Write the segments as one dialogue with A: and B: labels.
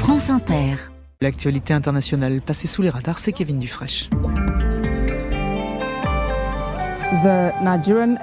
A: France Inter.
B: L'actualité internationale passée sous les radars, c'est Kevin Dufresne.
C: The Nigerian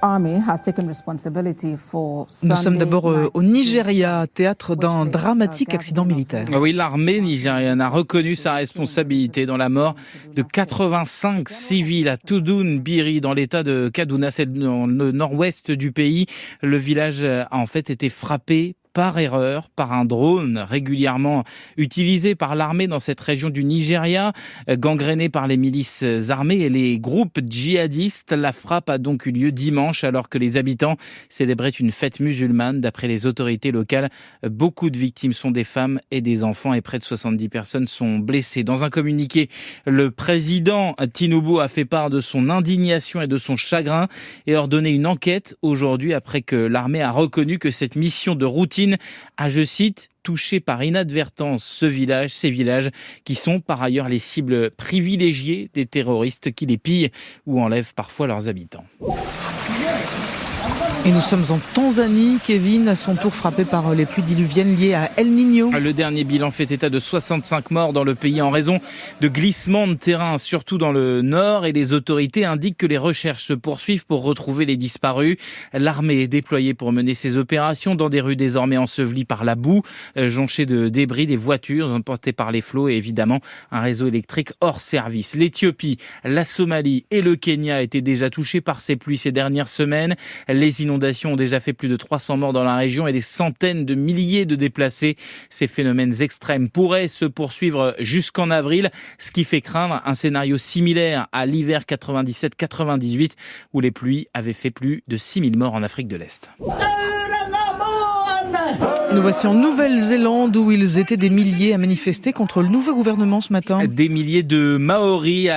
C: Army has taken responsibility for
B: Nous sommes d'abord au Nigeria, théâtre d'un dramatique accident militaire.
D: Oui, l'armée nigériane a reconnu sa responsabilité dans la mort de 85 civils à Tudun Biri, dans l'état de Kaduna, c'est dans le nord-ouest du pays. Le village a en fait été frappé par erreur, par un drone régulièrement utilisé par l'armée dans cette région du Nigeria, gangrénée par les milices armées et les groupes djihadistes. La frappe a donc eu lieu dimanche alors que les habitants célébraient une fête musulmane. D'après les autorités locales, beaucoup de victimes sont des femmes et des enfants et près de 70 personnes sont blessées. Dans un communiqué, le président Tinubu a fait part de son indignation et de son chagrin et ordonné une enquête aujourd'hui après que l'armée a reconnu que cette mission de routine a, je cite, touché par inadvertance ces villages qui sont par ailleurs les cibles privilégiées des terroristes qui les pillent ou enlèvent parfois leurs habitants.
B: Et nous sommes en Tanzanie, Kevin, à son tour frappé par les pluies diluviennes liées à El Niño.
D: Le dernier bilan fait état de 65 morts dans le pays en raison de glissements de terrain, surtout dans le nord, et les autorités indiquent que les recherches se poursuivent pour retrouver les disparus. L'armée est déployée pour mener ses opérations dans des rues désormais ensevelies par la boue, jonchées de débris, des voitures emportées par les flots et évidemment un réseau électrique hors service. L'Éthiopie, la Somalie et le Kenya étaient déjà touchés par ces pluies ces dernières semaines. Les inondations ont déjà fait plus de 300 morts dans la région et des centaines de milliers de déplacés. Ces phénomènes extrêmes pourraient se poursuivre jusqu'en avril, ce qui fait craindre un scénario similaire à l'hiver 97-98 où les pluies avaient fait plus de 6000 morts en Afrique de l'Est.
B: Nous voici en Nouvelle-Zélande où ils étaient des milliers à manifester contre le nouveau gouvernement ce matin.
D: Des milliers de Maoris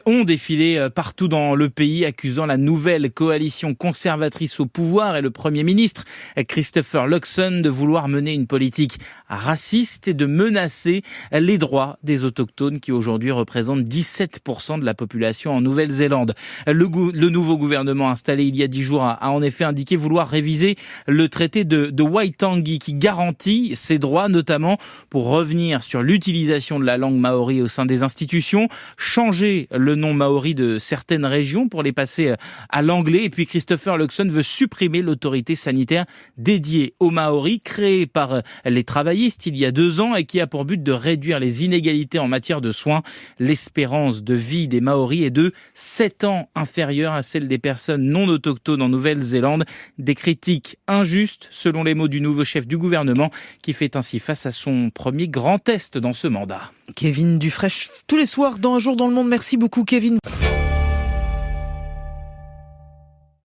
D: ont défilé partout dans le pays, accusant la nouvelle coalition conservatrice au pouvoir et le Premier ministre Christopher Luxon de vouloir mener une politique raciste et de menacer les droits des autochtones qui aujourd'hui représentent 17% de la population en Nouvelle-Zélande. Le nouveau gouvernement installé il y a 10 jours a en effet indiqué vouloir réviser le traité de Waitangi qui garantit ses droits, notamment pour revenir sur l'utilisation de la langue maori au sein des institutions, changer le nom maori de certaines régions pour les passer à l'anglais. Et puis Christopher Luxon veut supprimer l'autorité sanitaire dédiée aux Maoris, créée par les travaillistes il y a 2 ans et qui a pour but de réduire les inégalités en matière de soins. L'espérance de vie des Maoris est de 7 ans inférieure à celle des personnes non autochtones en Nouvelle-Zélande. Des critiques injustes selon les mots du nouveau chef du gouvernement qui fait ainsi face à son premier grand test dans ce mandat.
B: Kevin Dufresne, tous les soirs dans Un jour dans le monde. Merci beaucoup Kevin.